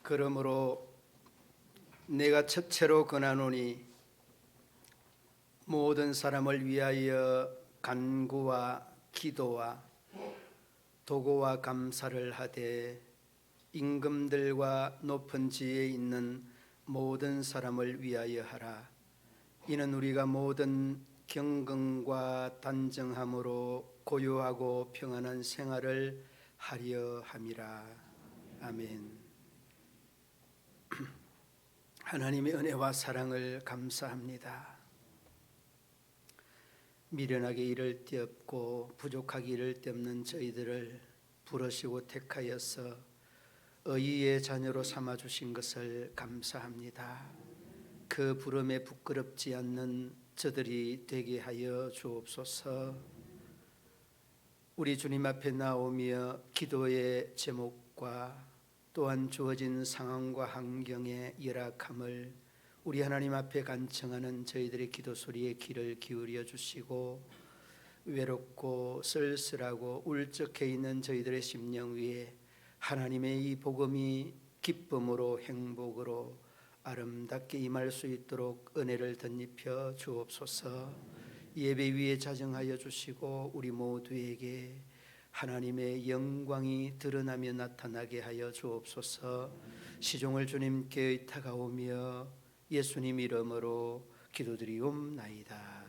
그러므로 내가 첫째로 권하노니 모든 사람을 위하여 간구와 기도와 도고와 감사를 하되 임금들과 높은 지혜에 있는 모든 사람을 위하여 하라. 이는 우리가 모든 경건과 단정함으로 고요하고 평안한 생활을 하려 함이라. 아멘. 하나님의 은혜와 사랑을 감사합니다. 미련하게 이를 데 없고 부족하게 이를 데 없는 저희들을 부르시고 택하여서 의의 자녀로 삼아주신 것을 감사합니다. 그 부름에 부끄럽지 않는 저들이 되게 하여 주옵소서. 우리 주님 앞에 나오며 기도의 제목과 또한 주어진 상황과 환경의 열악함을 우리 하나님 앞에 간청하는 저희들의 기도 소리에 귀를 기울여 주시고 외롭고 쓸쓸하고 울적해 있는 저희들의 심령 위에 하나님의 이 복음이 기쁨으로 행복으로 아름답게 임할 수 있도록 은혜를 덧입혀 주옵소서. 예배 위에 자정하여 주시고 우리 모두에게 하나님의 영광이 드러나며 나타나게 하여 주옵소서. 시종을 주님께 의탁하오며 예수님 이름으로 기도드리옵나이다.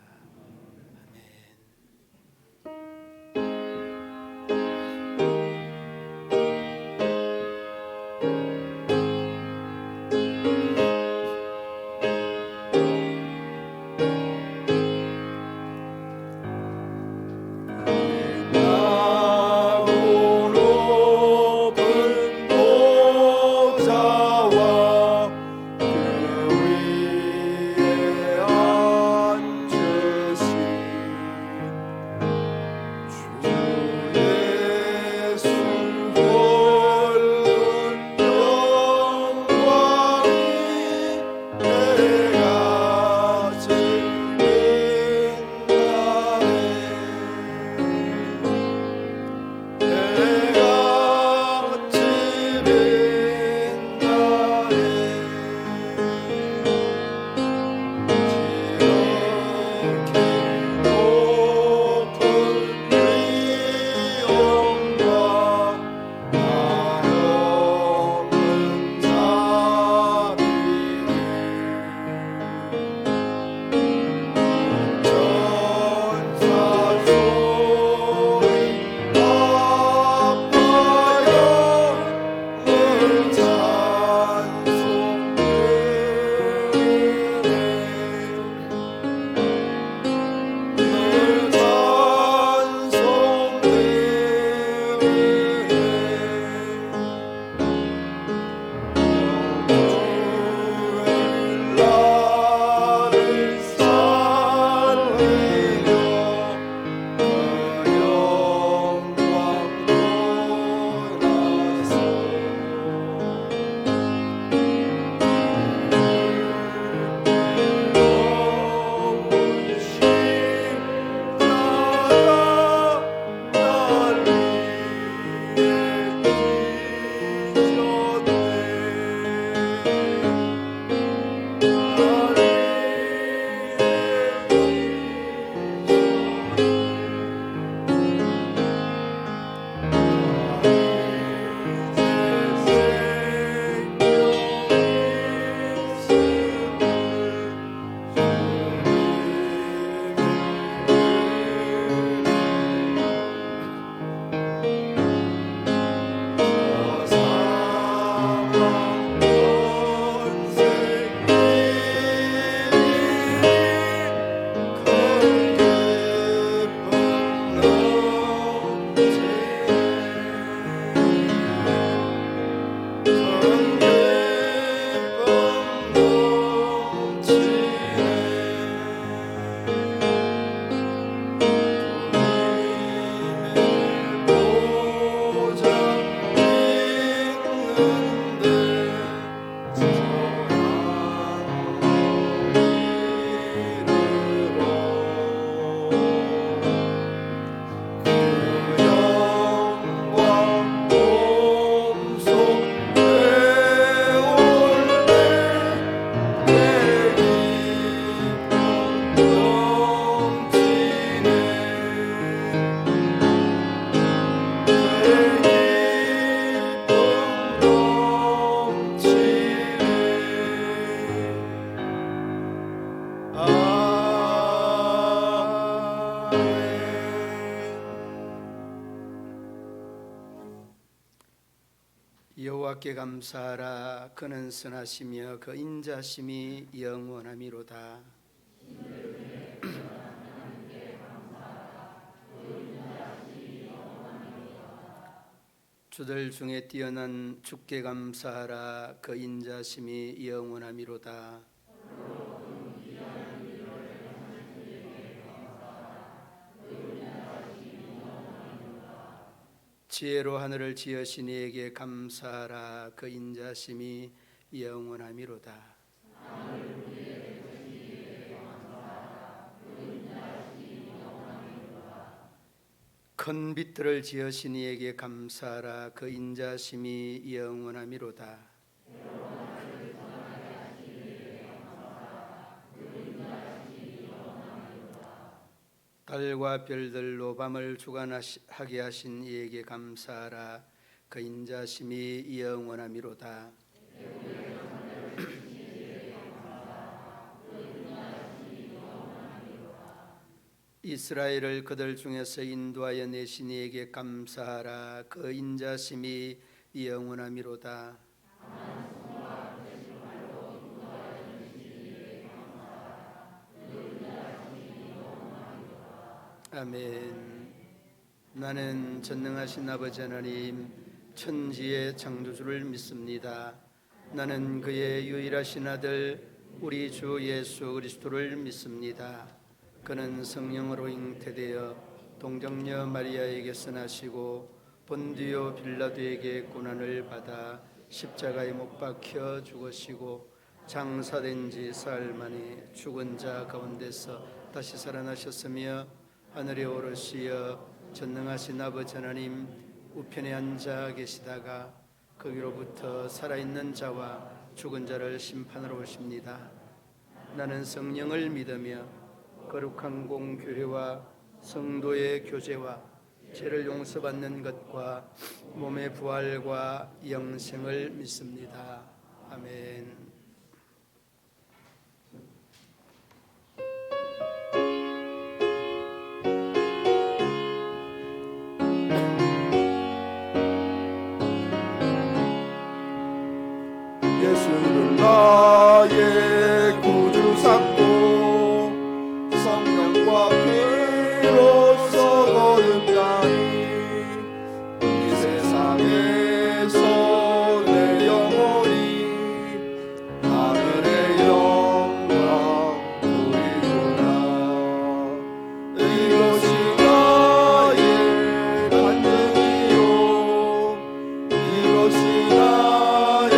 주 여호와께 감사하라. 그는 선하시며 그 인자심이 영원하미로다. 주들 중에 뛰어난 주께 감사하라. 그 인자심이 영원하미로다. 지혜로 하늘을 지으신 이에게 감사하라. 그 인자심이 영원하미로다. 큰 빛들을 지으신 이에게 감사하라. 그 인자심이 영원하미로다. 달과 별들로 밤을 주관하게 하신 이에게 감사하라. 그 인자심이 영원하미로다. 이스라엘을 그들 중에서 인도하여 내신 이에게 감사하라. 그 인자심이 영원하미로다. 아멘. 나는 전능하신 아버지 하나님 천지의 창조주를 믿습니다. 나는 그의 유일하신 아들 우리 주 예수 그리스도를 믿습니다. 그는 성령으로 잉태되어 동정녀 마리아에게서 나시고 본디오 빌라도에게 고난을 받아 십자가에 못 박혀 죽으시고 장사된 지 사흘 만에 죽은 자 가운데서 다시 살아나셨으며 하늘에 오르시어 전능하신 아버지 하나님 우편에 앉아 계시다가 거기로부터 살아있는 자와 죽은 자를 심판하러 오십니다. 나는 성령을 믿으며 거룩한 공교회와 성도의 교제와 죄를 용서받는 것과 몸의 부활과 영생을 믿습니다. 아멘. 예수는 나의 구주 삼고 성령과 피로써 거듭나니 이 세상에서 내 영혼이 하늘의 영광 누리구나. 이것이 나의 간증이요 이것이 나의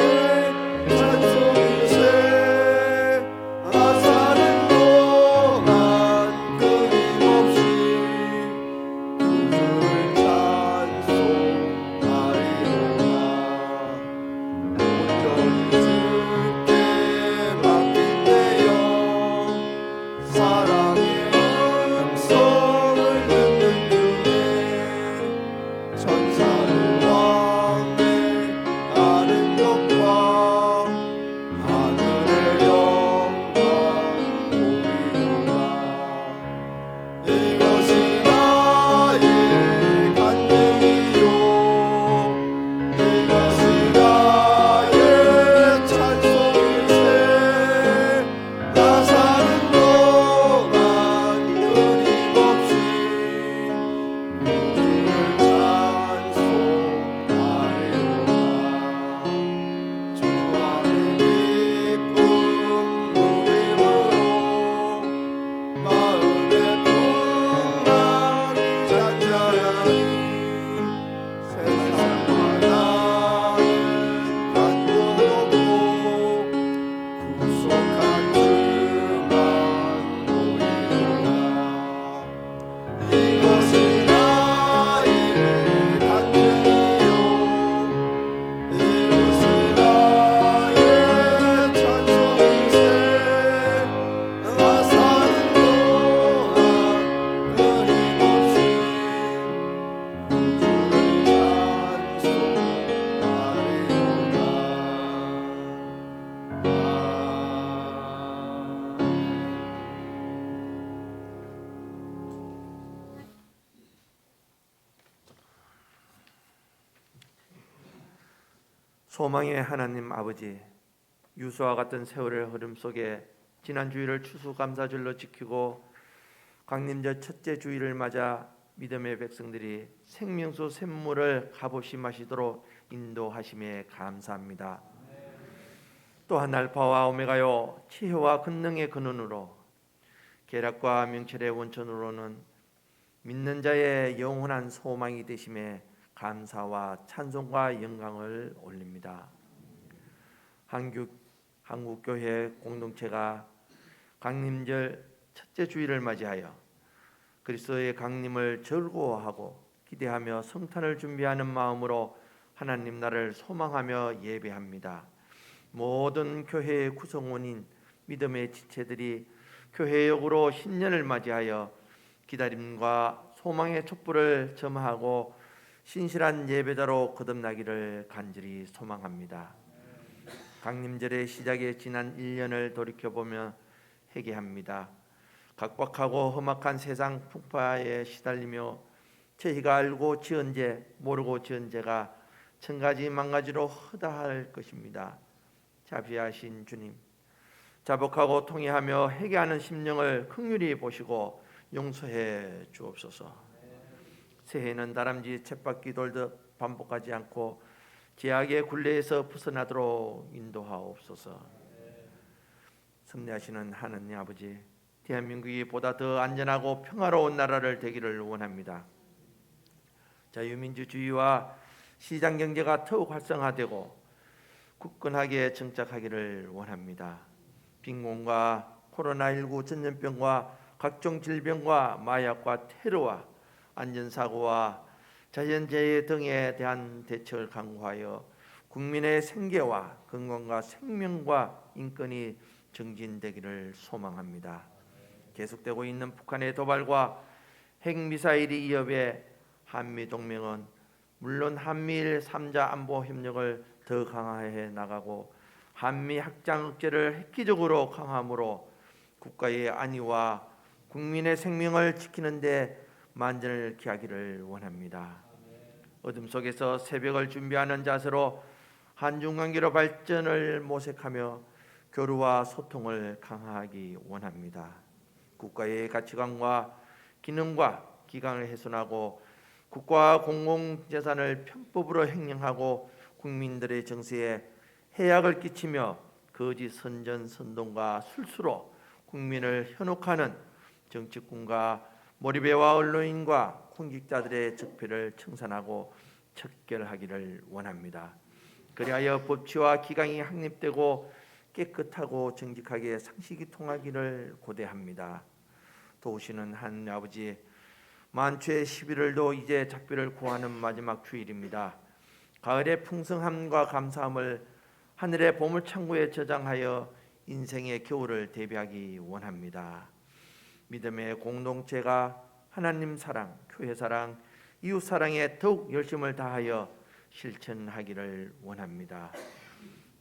찬송일세. 소망의 하나님 아버지, 유수와 같은 세월의 흐름 속에 지난 주일을 추수감사절로 지키고 강림절 첫째 주일을 맞아 믿음의 백성들이 생명수 샘물을 값없이 마시도록 인도하심에 감사합니다. 또한 알파와 오메가요, 지혜와 권능의 근원으로 계략과 명철의 원천으로는 믿는 자의 영원한 소망이 되심에 감사와 찬송과 영광을 올립니다. 한국교회 공동체가 강림절 첫째 주일을 맞이하여 그리스도의 강림을 즐거워하고 기대하며 성탄을 준비하는 마음으로 하나님 나라를 소망하며 예배합니다. 모든 교회의 구성원인 믿음의 지체들이 교회역으로 신년을 맞이하여 기다림과 소망의 촛불을 점하고 신실한 예배자로 거듭나기를 간절히 소망합니다. 강림절의 시작에 지난 1년을 돌이켜보며 회개합니다. 각박하고 험악한 세상 풍파에 시달리며 저희가 알고 지은 죄 모르고 지은 죄가 천가지 만가지로 허다할 것입니다. 자비하신 주님, 자복하고 통회하며 회개하는 심령을 긍휼히 보시고 용서해 주옵소서. 새해는 다람쥐 쳇바퀴 돌듯 반복하지 않고 죄악의 굴레에서 벗어나도록 인도하옵소서. 섭리하시는 하느님 아버지, 대한민국이 보다 더 안전하고 평화로운 나라를 되기를 원합니다. 자유민주주의와 시장경제가 더욱 활성화되고 굳건하게 정착하기를 원합니다. 빈곤과 코로나19 전염병과 각종 질병과 마약과 테러와 안전사고와 자연재해 등에 대한 대책을 강구하여 국민의 생계와 건강과 생명과 인권이 정진되기를 소망합니다. 계속되고 있는 북한의 도발과 핵미사일이 이어배 한미동맹은 물론 한미일 3자 안보 협력을 더 강화해 나가고 한미 확장 억제를 획기적으로 강화함으로 국가의 안위와 국민의 생명을 지키는 데 만전을 기하기를 원합니다. 어둠 속에서 새벽을 준비하는 자세로 한중관계로 발전을 모색하며 교류와 소통을 강화하기 원합니다. 국가의 가치관과 기능과 기강을 훼손하고 국가 공공재산을 편법으로 횡령하고 국민들의 정서에 해악을 끼치며 거짓 선전 선동과 술수로 국민을 현혹하는 정치꾼과 몰입배와 언론인과 공직자들의 적폐를 청산하고 척결하기를 원합니다. 그리하여 법치와 기강이 확립되고 깨끗하고 정직하게 상식이 통하기를 고대합니다. 도우시는 하느님 아버지, 만초의 11월도 이제 작별을 고하는 마지막 주일입니다. 가을의 풍성함과 감사함을 하늘의 보물창고에 저장하여 인생의 겨울을 대비하기 원합니다. 믿음의 공동체가 하나님 사랑, 교회 사랑, 이웃 사랑에 더욱 열심을 다하여 실천하기를 원합니다.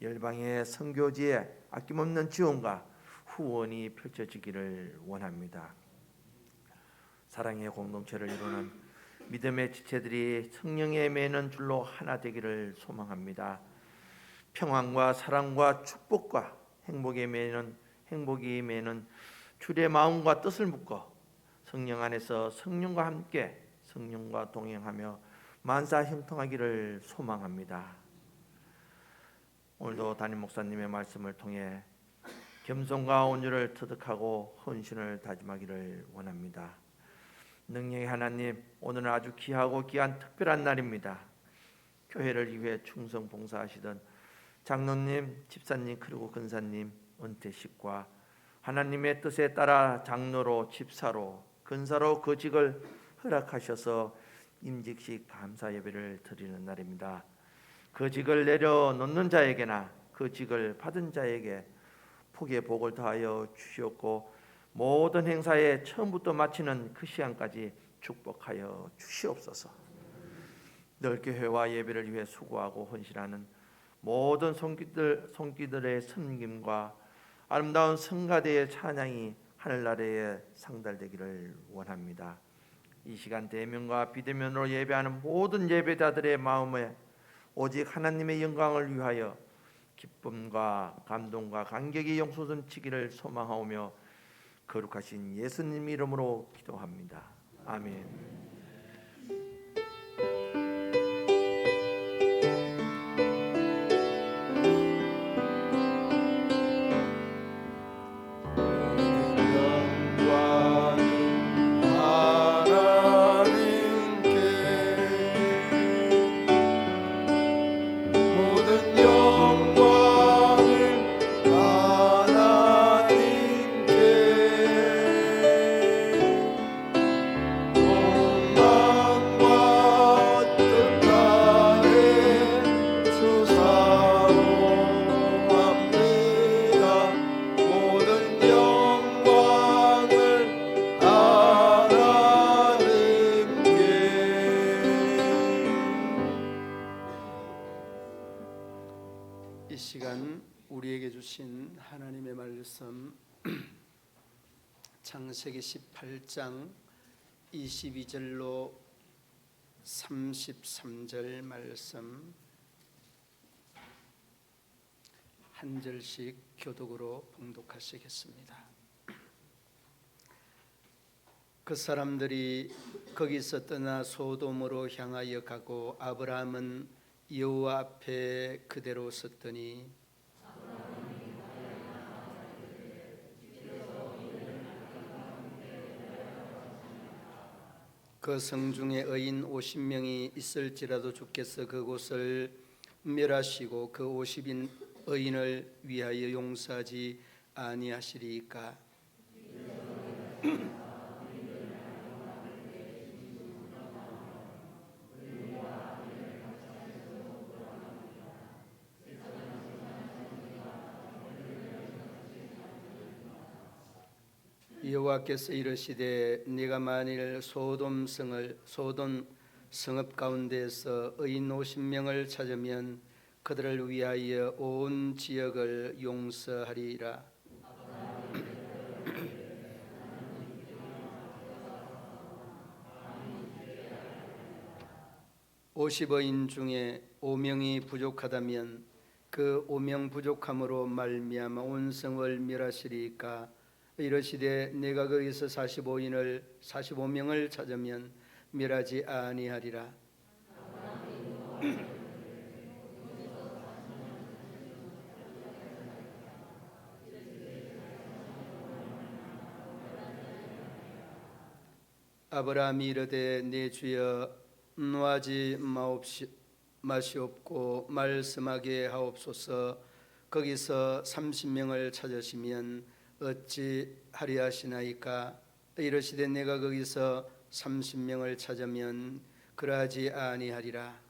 열방의 선교지에 아낌없는 지원과 후원이 펼쳐지기를 원합니다. 사랑의 공동체를 이루는 믿음의 지체들이 성령에 매는 줄로 하나 되기를 소망합니다. 평안과 사랑과 축복과 행복이 매는 줄의 마음과 뜻을 묶어 성령 안에서 성령과 함께 성령과 동행하며 만사 형통하기를 소망합니다. 오늘도 담임 목사님의 말씀을 통해 겸손과 온유를 터득하고 헌신을 다짐하기를 원합니다. 능력의 하나님, 오늘은 아주 귀하고 귀한 특별한 날입니다. 교회를 위해 충성 봉사하시던 장로님, 집사님, 그리고 근사님 은퇴식과 하나님의 뜻에 따라 장로로, 집사로, 근사로 그 직을 허락하셔서 임직식 감사 예배를 드리는 날입니다. 그 직을 내려놓는 자에게나 그 직을 받은 자에게 복의 복을 더하여 주시옵고 모든 행사에 처음부터 마치는 그 시간까지 축복하여 주시옵소서. 널교회와 예배를 위해 수고하고 헌신하는 모든 손길들의 섬김과 아름다운 성가대의 찬양이 하늘나라에 상달되기를 원합니다. 이 시간 대면과 비대면으로 예배하는 모든 예배자들의 마음에 오직 하나님의 영광을 위하여 기쁨과 감동과 감격이 용솟음치기를 소망하오며 거룩하신 예수님 이름으로 기도합니다. 아멘. 이 시간 우리에게 주신 하나님의 말씀 창세기 18장 22절로 33절 말씀 한 절씩 교독으로 봉독하시겠습니다. 그 사람들이 거기서 떠나 소돔으로 향하여 가고 아브라함은 여호와 앞에 그대로 섰더니 그 성중에 의인 50명이 있을지라도 주께서 그곳을 멸하시고 그 50인 의인을 위하여 용서하지 아니하시리이까. 여호와께서 이르시되 네가 만일 소돔 성읍 가운데서 의인 50명을 찾으면 그들을 위하여 온 지역을 용서하리라. 50의인 중에 5명이 부족하다면 그 5명 부족함으로 말미암아 온 성을 멸하시리까. 이르시되 내가 거기서 45명을 찾으면 멸하지 아니하리라. 아브라함이 이르되 내 주여 노하지 마시옵고 말씀하게 하옵소서. 거기서 30명을 찾으시면 어찌 하리 하시나이까. 이르시되 내가 거기서 30명을 찾으면 그러하지 아니하리라.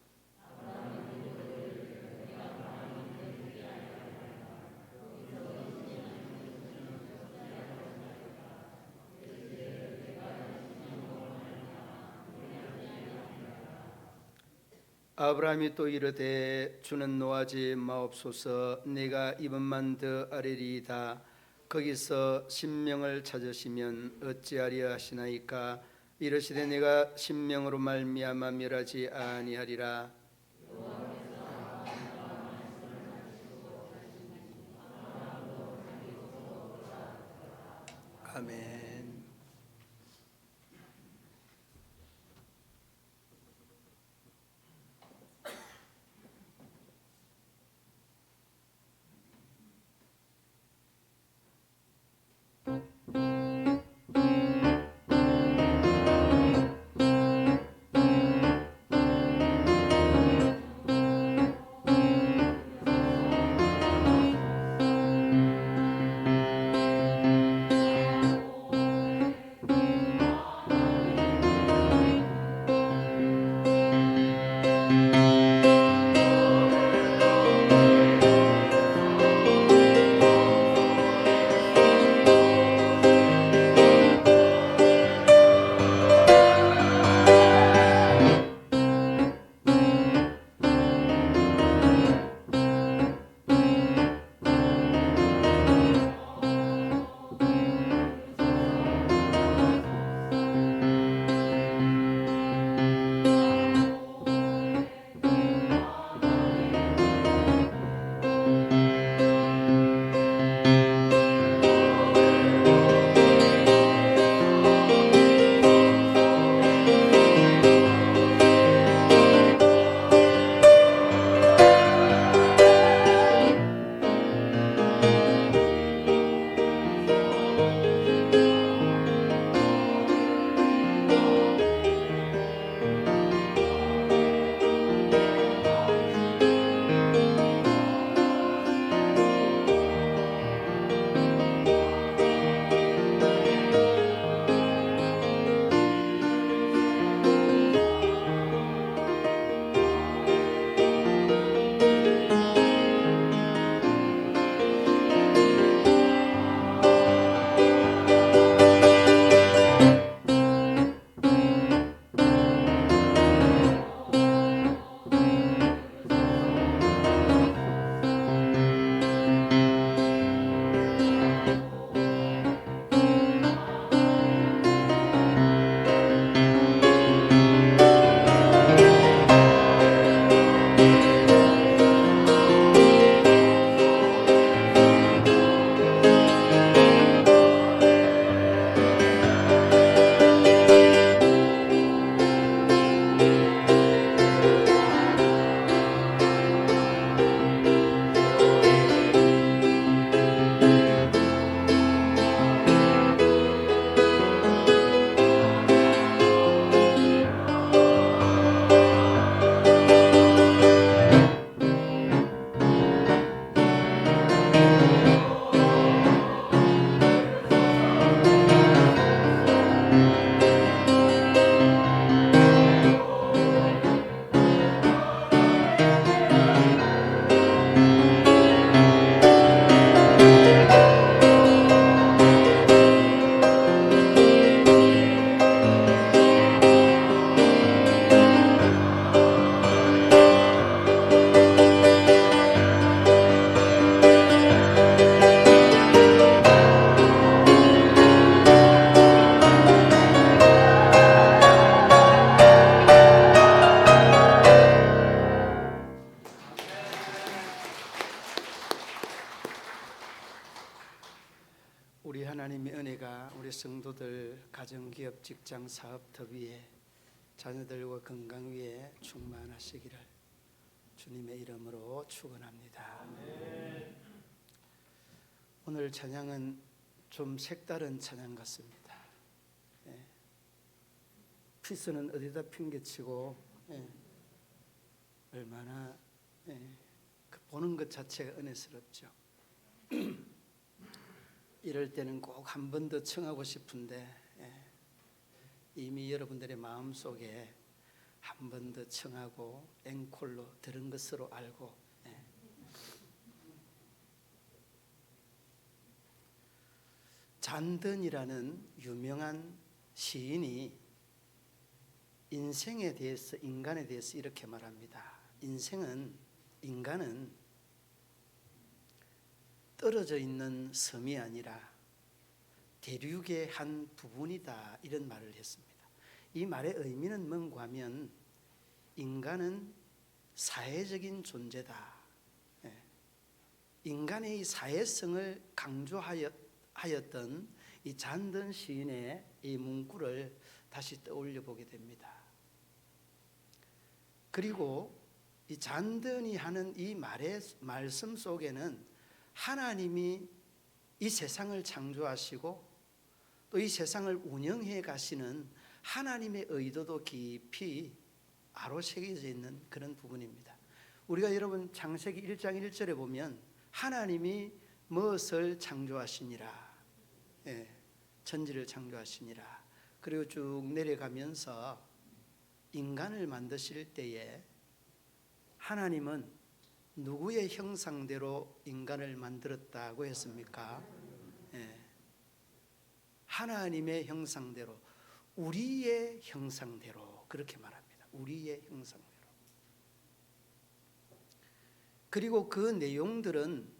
아브라함이 또 이르되 주는 노하지 마옵소서. 내가 이번만 더 아뢰리이다. 거기서 10명을 찾으시면 어찌하리 하시나이까. 이르시되 내가 10명으로 말미암아 멸하지 아니하리라. 아멘. 하나님의 은혜가 우리 성도들 가정기업 직장 사업터 위에 자녀들과 건강 위에 충만하시기를 주님의 이름으로 축원합니다. 오늘 찬양은 좀 색다른 찬양 같습니다. 피스는 어디다 핑계치고 얼마나 보는 것 자체가 은혜스럽죠. 이럴 때는 꼭 한 번 더 청하고 싶은데 이미 여러분들의 마음속에 한 번 더 청하고 앵콜로 들은 것으로 알고 잔든이라는 유명한 시인이 인생에 대해서, 인간에 대해서 이렇게 말합니다. 인간은 떨어져 있는 섬이 아니라 대륙의 한 부분이다, 이런 말을 했습니다. 이 말의 의미는 뭔가 하면 인간은 사회적인 존재다. 인간의 이 사회성을 강조하였던 이 잔든 시인의 이 문구를 다시 떠올려 보게 됩니다. 그리고 이 잔든이 하는 이 말씀 속에는 하나님이 이 세상을 창조하시고 또 이 세상을 운영해 가시는 하나님의 의도도 깊이 아로새겨져 있는 그런 부분입니다. 우리가 여러분 창세기 1장 1절에 보면 하나님이 무엇을 창조하시니라, 천지를 창조하시니라. 그리고 쭉 내려가면서 인간을 만드실 때에 하나님은 누구의 형상대로 인간을 만들었다고 했습니까? 하나님의 형상대로, 우리의 형상대로, 그렇게 말합니다. 우리의 형상대로. 그리고 그 내용들은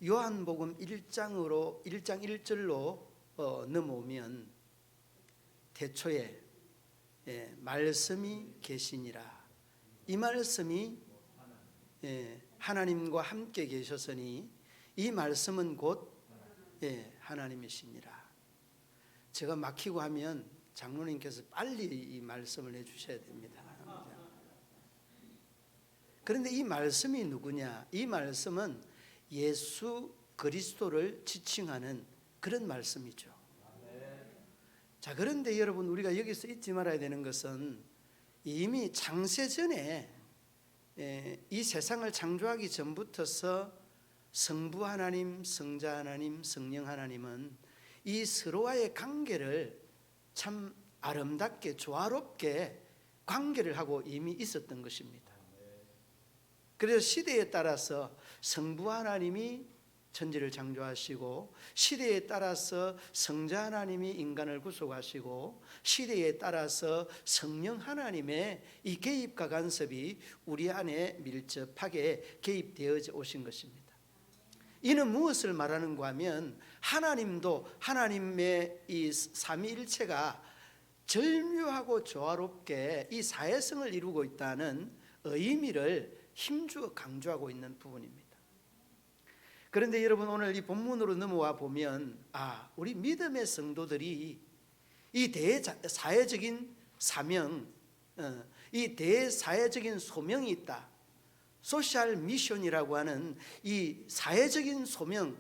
요한복음 1장 1절로 넘어오면 태초에 말씀이 계시니라. 이 말씀이 하나님과 함께 계셨으니 이 말씀은 곧 하나님이시니라. 제가 막히고 하면 장로님께서 빨리 이 말씀을 해주셔야 됩니다. 그런데 이 말씀이 누구냐? 이 말씀은 예수 그리스도를 지칭하는 그런 말씀이죠. 자, 그런데 여러분, 우리가 여기서 잊지 말아야 되는 것은 이미 창세전에 이 세상을 창조하기 전부터서 성부 하나님, 성자 하나님, 성령 하나님은 이 서로와의 관계를 참 아름답게 조화롭게 관계를 하고 이미 있었던 것입니다. 그래서 시대에 따라서 성부 하나님이 천지를 창조하시고, 시대에 따라서 성자 하나님이 인간을 구속하시고, 시대에 따라서 성령 하나님의 이 개입과 간섭이 우리 안에 밀접하게 개입되어 오신 것입니다. 이는 무엇을 말하는가 하면 하나님도 하나님의 이 삼위일체가 절묘하고 조화롭게 이 사회성을 이루고 있다는 의미를 힘주어 강조하고 있는 부분입니다. 그런데 여러분, 오늘 이 본문으로 넘어와 보면 우리 믿음의 성도들이 이 대사회적인 사명, 이 대사회적인 소명이 있다. 소셜 미션이라고 하는 이 사회적인 소명,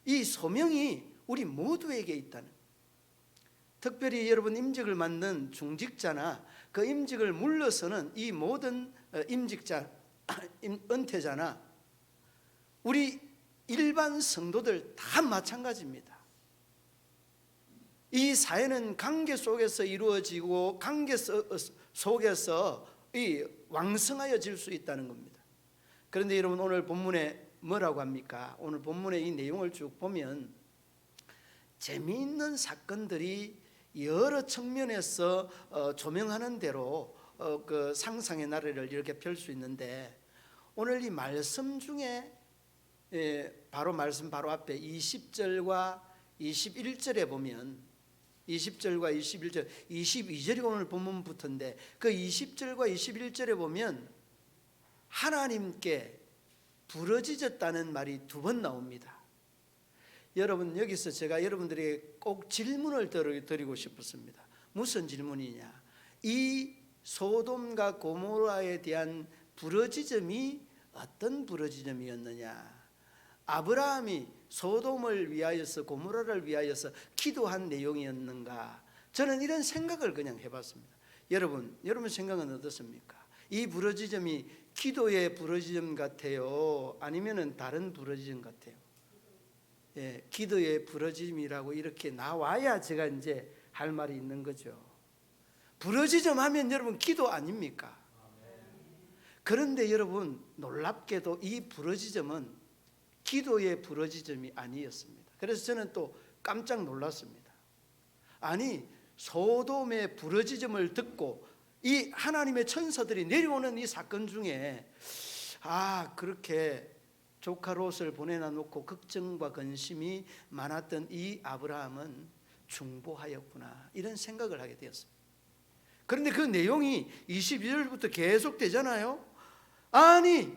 이 소명이 우리 모두에게 있다는, 특별히 여러분 임직을 맡는 중직자나 그 임직을 물러서는 이 모든 임직자, 은퇴자나 우리 일반 성도들 다 마찬가지입니다. 이 사회는 관계 속에서 이루어지고 관계 속에서 이 왕성하여질 수 있다는 겁니다. 그런데 여러분, 오늘 본문에 뭐라고 합니까? 오늘 본문의 이 내용을 쭉 보면 재미있는 사건들이 여러 측면에서 조명하는 대로 그 상상의 나래를 이렇게 펼 수 있는데, 오늘 이 말씀 중에 바로 말씀 바로 앞에 20절과 21절에 보면, 20절과 21절, 22절이 오늘 본문부터인데 그 20절과 21절에 보면 하나님께 부르짖었다는 말이 두 번 나옵니다. 여러분 여기서 제가 여러분들에게 꼭 질문을 드리고 싶었습니다. 무슨 질문이냐? 이 소돔과 고모라에 대한 부르짖음이 어떤 부르짖음이었느냐? 아브라함이 소돔을 위하여서 고모라를 위하여서 기도한 내용이었는가? 저는 이런 생각을 그냥 해봤습니다. 여러분 생각은 어떻습니까? 이 부르짖음이 기도의 부르짖음 같아요? 아니면은 다른 부르짖음 같아요? 예, 기도의 부르짖음이라고 이렇게 나와야 제가 이제 할 말이 있는 거죠. 부르짖음 하면 여러분 기도 아닙니까? 그런데 여러분 놀랍게도 이 부르짖음은 기도의 부르짖음이 아니었습니다. 그래서 저는 또 깜짝 놀랐습니다. 아니 소돔의 부르짖음을 듣고 이 하나님의 천사들이 내려오는 이 사건 중에 그렇게 조카 롯을 보내놔 놓고 걱정과 근심이 많았던 이 아브라함은 중보하였구나, 이런 생각을 하게 되었습니다. 그런데 그 내용이 22절부터 계속 되잖아요. 아니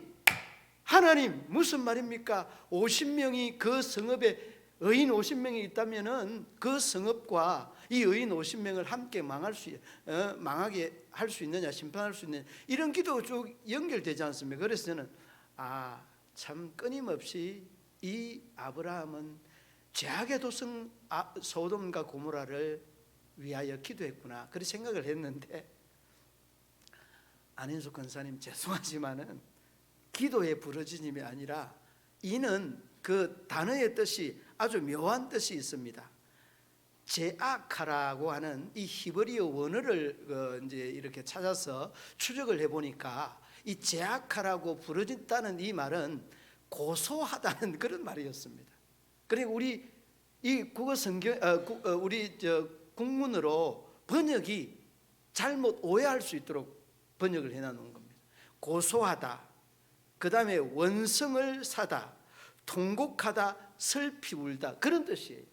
하나님 무슨 말입니까? 50명이 그 성읍에 의인 50명이 있다면은 그 성읍과 이 의인 50명을 함께 망하게 할 수 있느냐, 심판할 수 있느냐, 이런 기도가 쭉 연결되지 않습니까? 그래서 저는 참 끊임없이 이 아브라함은 죄악의 도성 소돔과 고모라를 위하여 기도했구나, 그렇게 생각을 했는데, 안인숙 권사님 죄송하지만은 기도의 부르짖음이 아니라 이는 그 단어의 뜻이 아주 묘한 뜻이 있습니다. 제아카라고 하는 이 히브리어 원어를 이제 이렇게 찾아서 추적을 해보니까 이 제아카라고 부르짖다는 이 말은 고소하다는 그런 말이었습니다. 그리고 우리 이 국어 성경 우리 국문으로 번역이 잘못 오해할 수 있도록 번역을 해놓은 겁니다. 고소하다, 그 다음에 원성을 사다, 통곡하다, 슬피 울다, 그런 뜻이에요.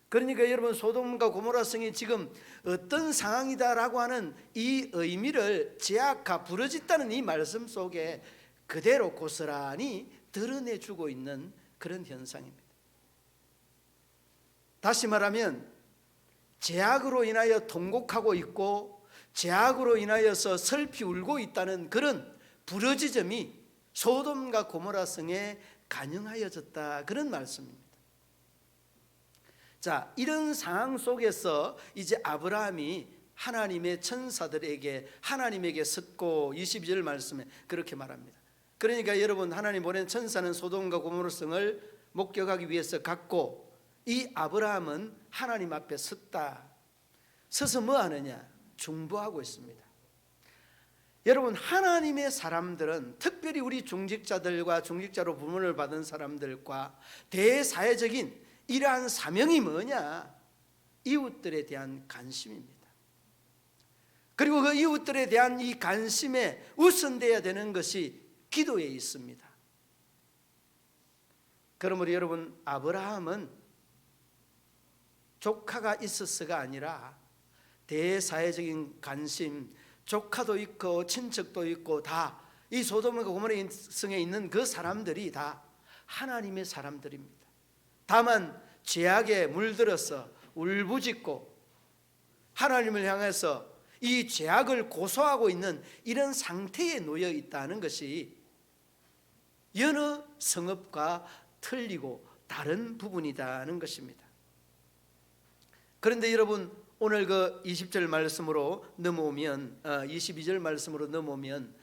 그러니까 여러분 소돔과 고모라 성이 지금 어떤 상황이다라고 하는 이 의미를 제아카, 부르짖다는 이 말씀 속에 그대로 고스란히 드러내주고 있는 그런 현상입니다. 다시 말하면 제약으로 인하여 통곡하고 있고 제약으로 인하여서 슬피 울고 있다는 그런 부르짖음이 소돔과 고모라 성에 간영하여졌다, 그런 말씀입니다. 자, 이런 상황 속에서 이제 아브라함이 하나님의 천사들에게 하나님에게 섰고 22절 말씀에 그렇게 말합니다. 그러니까 여러분 하나님 보낸 천사는 소돔과 고모라 성을 목격하기 위해서 갔고 이 아브라함은 하나님 앞에 섰다. 서서 뭐 하느냐? 중보하고 있습니다. 여러분 하나님의 사람들은 특별히 우리 중직자들과 중직자로 부문을 받은 사람들과 대사회적인 이러한 사명이 뭐냐? 이웃들에 대한 관심입니다. 그리고 그 이웃들에 대한 이 관심에 우선돼야 되는 것이 기도에 있습니다. 그러므로 여러분 아브라함은 조카가 있어서가 아니라 대사회적인 관심, 조카도 있고 친척도 있고 다 이 소돔과 고모라 성에 있는 그 사람들이 다 하나님의 사람들입니다. 다만 죄악에 물들어서 울부짖고 하나님을 향해서 이 죄악을 고소하고 있는 이런 상태에 놓여 있다는 것이 여느 성읍과 틀리고 다른 부분이라는 것입니다. 그런데 여러분 오늘 그 20절 말씀으로 넘어오면 22절 말씀으로 넘어오면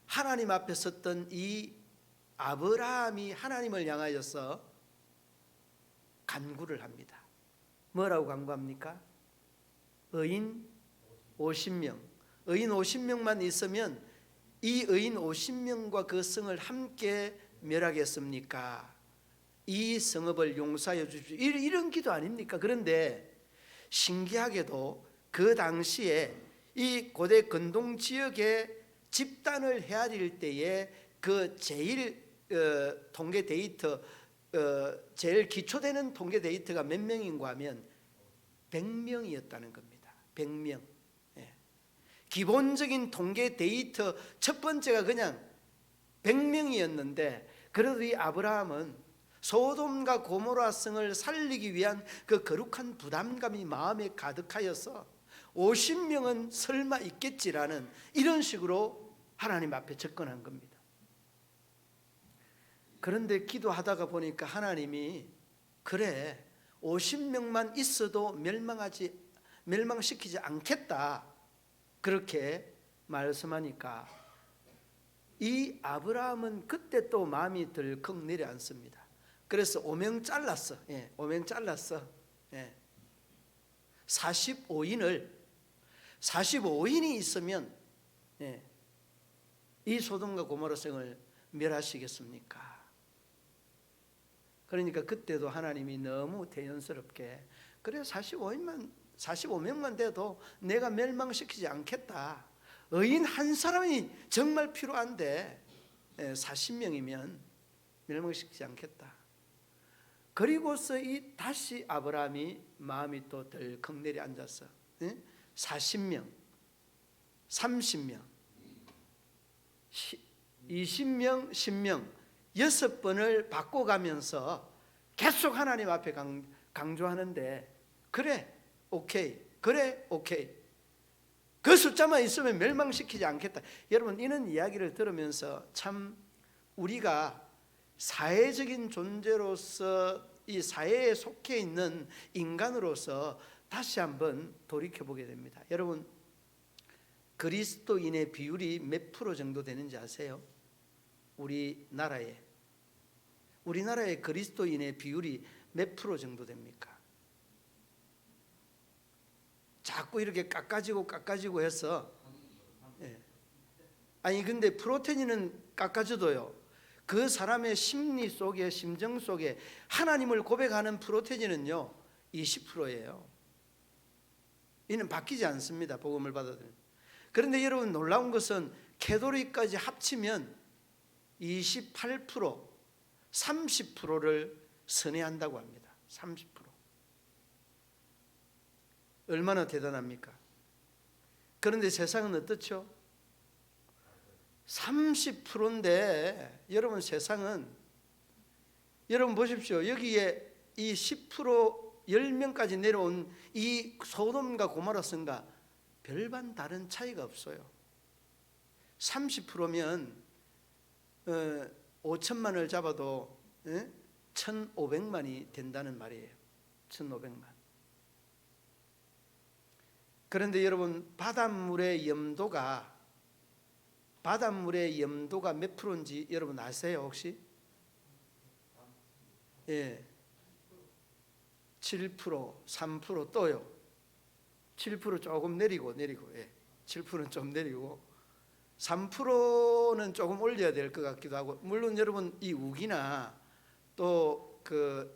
하나님 앞에 섰던 이 아브라함이 하나님을 향하여서 간구를 합니다. 뭐라고 간구합니까? 의인 50명. 의인 50명만 있으면 이 의인 50명과 그 성을 함께 멸하겠습니까? 이 성읍을 용서하여 주십시오. 이런 기도 아닙니까? 그런데 신기하게도 그 당시에 이 고대 근동 지역의 집단을 헤아릴 때에 그 제일 통계 데이터 제일 기초되는 통계 데이터가 몇 명인가 하면 100명이었다는 겁니다. 100명. 예. 기본적인 통계 데이터 첫 번째가 그냥 100명이었는데 그래도 이 아브라함은 소돔과 고모라 성을 살리기 위한 그 거룩한 부담감이 마음에 가득하여서 50명은 설마 있겠지라는 이런 식으로 하나님 앞에 접근한 겁니다. 그런데 기도하다가 보니까 하나님이 그래 50명만 있어도 멸망시키지 않겠다 그렇게 말씀하니까 이 아브라함은 그때 또 마음이 덜컥 내려앉습니다. 그래서 오명 잘랐어. 45인이 있으면 이 소돔과 고모라 성을 멸하시겠습니까? 그러니까 그때도 하나님이 너무 대연스럽게 그래 45명만 돼도 내가 멸망시키지 않겠다. 의인 한 사람이 정말 필요한데 40명이면 멸망시키지 않겠다. 그리고서 이 다시 아브라함이 마음이 또 덜컥 내려앉아서 40명, 30명, 20명, 10명 6번을 바꿔가면서 계속 하나님 앞에 강조하는데 그래 오케이 그 숫자만 있으면 멸망시키지 않겠다. 여러분 이런 이야기를 들으면서 참 우리가 사회적인 존재로서 이 사회에 속해 있는 인간으로서 다시 한번 돌이켜보게 됩니다. 여러분 그리스도인의 비율이 몇 프로 정도 되는지 아세요? 우리나라의 그리스도인의 비율이 몇 프로 정도 됩니까? 자꾸 이렇게 깎아지고 해서 아니 근데 프로테인은 깎아져도요 그 사람의 심리 속에 심정 속에 하나님을 고백하는 프로테인은요 20%예요. 이는 바뀌지 않습니다. 복음을 받아들이는. 그런데 여러분 놀라운 것은 캐토릭까지 합치면 28%, 30%를 선회한다고 합니다. 30%. 얼마나 대단합니까? 그런데 세상은 어떻죠? 30%인데 여러분 세상은 여러분 보십시오. 여기에 이 10% 10명까지 내려온 이 소돔과 고모라 성과 별반 다른 차이가 없어요. 30%면 5천만을 잡아도 1,500만이 된다는 말이에요. 1,500만. 그런데 여러분 바닷물의 염도가 몇 프로인지 여러분 아세요 혹시? 7%, 3% 또요. 7% 조금 내리고 7%는 좀 내리고 3%는 조금 올려야 될 것 같기도 하고, 물론 여러분 이 우기나 또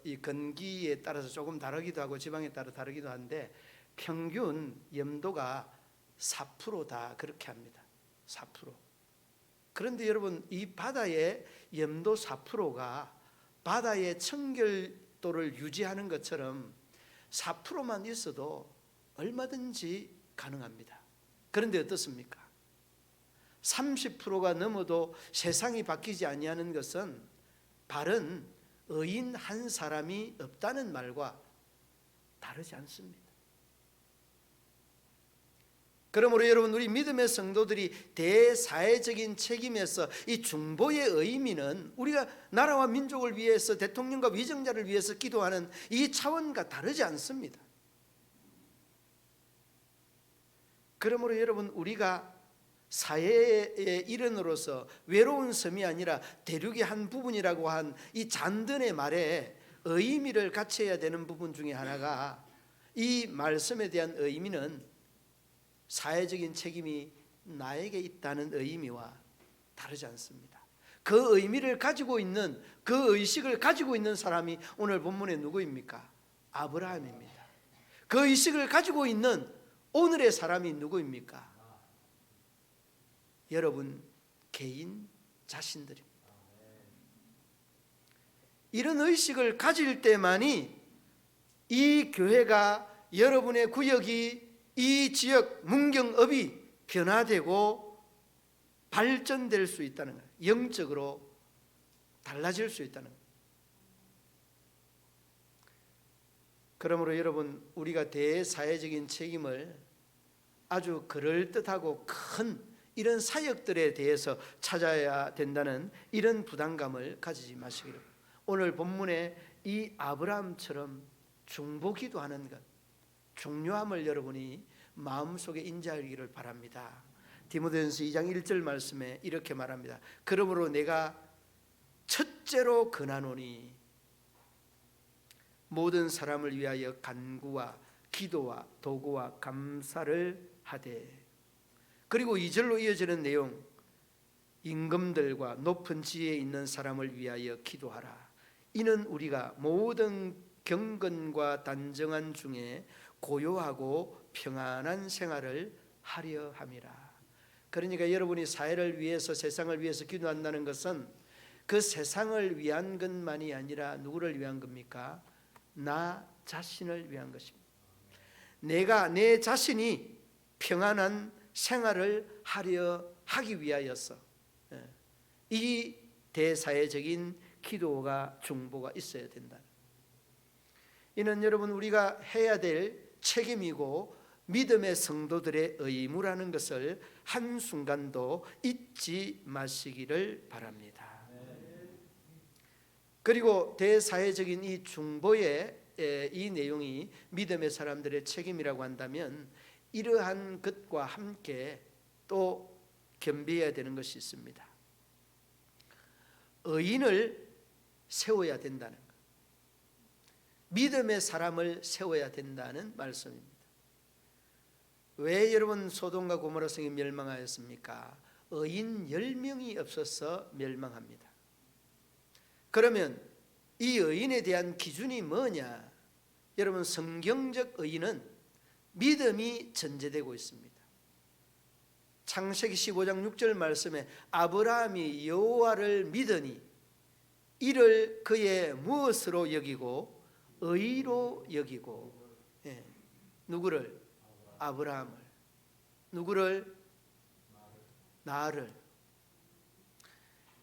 이 건기에 따라서 조금 다르기도 하고 지방에 따라 다르기도 한데 평균 염도가 4%다 그렇게 합니다. 4%. 그런데 여러분 이 바다의 염도 4%가 바다의 청결도를 유지하는 것처럼 4%만 있어도 얼마든지 가능합니다. 그런데 어떻습니까? 30%가 넘어도 세상이 바뀌지 아니하는 것은 바른 의인 한 사람이 없다는 말과 다르지 않습니다. 그러므로 여러분 우리 믿음의 성도들이 대사회적인 책임에서 이 중보의 의미는 우리가 나라와 민족을 위해서 대통령과 위정자를 위해서 기도하는 이 차원과 다르지 않습니다. 그러므로 여러분 우리가 사회의 일원으로서 외로운 섬이 아니라 대륙의 한 부분이라고 한 이 잔든의 말에 의미를 갖춰야 되는 부분 중에 하나가 이 말씀에 대한 의미는 사회적인 책임이 나에게 있다는 의미와 다르지 않습니다. 그 의미를 가지고 있는 그 의식을 가지고 있는 사람이 오늘 본문에 누구입니까? 아브라함입니다. 그 의식을 가지고 있는 오늘의 사람이 누구입니까? 여러분 개인 자신들입니다. 이런 의식을 가질 때만이 이 교회가 여러분의 구역이 이 지역 문경읍이 변화되고 발전될 수 있다는 거예요. 영적으로 달라질 수 있다는 거예요. 그러므로 여러분, 우리가 대사회적인 책임을 아주 그럴듯하고 큰 이런 사역들에 대해서 찾아야 된다는 이런 부담감을 가지지 마시기를. 오늘 본문에 이 아브라함처럼 중보기도 하는 것, 중요함을 여러분이 마음속에 인지하기를 바랍니다. 디모데전서 2장 1절 말씀에 이렇게 말합니다. 그러므로 내가 첫째로 권하노니 모든 사람을 위하여 간구와 기도와 도구와 감사를 하되. 그리고 2절로 이어지는 내용, 임금들과 높은 지혜에 있는 사람을 위하여 기도하라. 이는 우리가 모든 경건과 단정한 중에 고요하고 평안한 생활을 하려 함이라. 그러니까 여러분이 사회를 위해서, 세상을 위해서 기도한다는 것은 그 세상을 위한 것만이 아니라 누구를 위한 겁니까? 나 자신을 위한 것입니다. 내가 내 자신이 평안한 생활을 하기 위하여서 이 대사회적인 기도가 중보가 있어야 된다. 이는 여러분 우리가 해야 될 책임이고 믿음의 성도들의 의무라는 것을 한순간도 잊지 마시기를 바랍니다. 그리고 대사회적인 이 중보의 이 내용이 믿음의 사람들의 책임이라고 한다면 이러한 것과 함께 또 겸비해야 되는 것이 있습니다. 의인을 세워야 된다는 것, 믿음의 사람을 세워야 된다는 말씀입니다. 왜 여러분 소돔과 고모라 성이 멸망하였습니까? 의인 10명이 없어서 멸망합니다. 그러면 이 의인에 대한 기준이 뭐냐? 여러분, 성경적 의인은 믿음이 전제되고 있습니다. 창세기 15장 6절 말씀에 아브라함이 여호와를 믿으니 이를 그의 무엇으로 여기고 의로 여기고. 누구를? 아브라함을. 누구를? 나를.